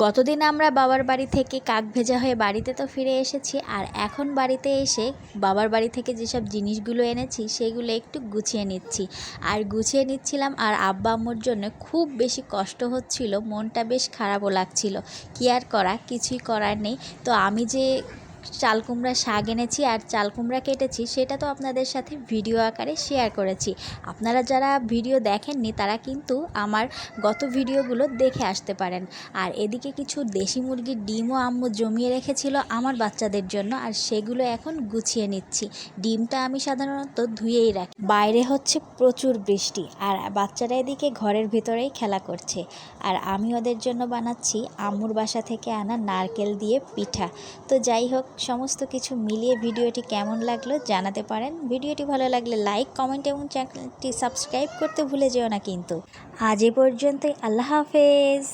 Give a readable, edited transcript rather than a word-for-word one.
গতদিন আমরা বাবার বাড়ি থেকে কাক ভেজা হয়ে বাড়িতে তো ফিরে এসেছি, আর এখন বাড়িতে এসে বাবার বাড়ি থেকে যেসব জিনিসগুলো এনেছি সেগুলো একটু গুছিয়ে নিচ্ছি। আর গুছিয়ে নিচ্ছিলাম, আর আব্বা আম্মুর জন্য খুব বেশি কষ্ট হচ্ছিল, মনটা বেশ খারাপও লাগছিল। কি আর করা, কিছুই করার নেই। তো আমি যে চাল কুমড়া শাক এনেছি আর চাল কুমড়া কেটেছি সেটা তো আপনাদের সাথে ভিডিও আকারে শেয়ার করেছি। আপনারা যারা ভিডিও দেখেননি তারা কিন্তু আমার গত ভিডিওগুলো দেখে আসতে পারেন। আর এদিকে কিছু দেশি মুরগির ডিমও আম্মু জমিয়ে রেখেছিল আমার বাচ্চাদের জন্য, আর সেগুলো এখন গুছিয়ে নিচ্ছি। ডিমটা আমি সাধারণত ধুয়েই রাখি। বাইরে হচ্ছে প্রচুর বৃষ্টি, আর বাচ্চারা এদিকে ঘরের ভেতরেই খেলা করছে। আর আমি ওদের জন্য বানাচ্ছি আম্মুর বাসা থেকে আনা নারকেল দিয়ে পিঠা। তো যাই হোক, সমস্ত কিছু মিলিয়ে ভিডিওটি কেমন লাগলো জানাতে পারেন। ভিডিওটি ভালো লাগলে লাইক, কমেন্ট এবং চ্যানেলটি সাবস্ক্রাইব করতে ভুলে যেও না কিন্তু। আজ এ পর্যন্তই, আল্লাহ হাফেজ।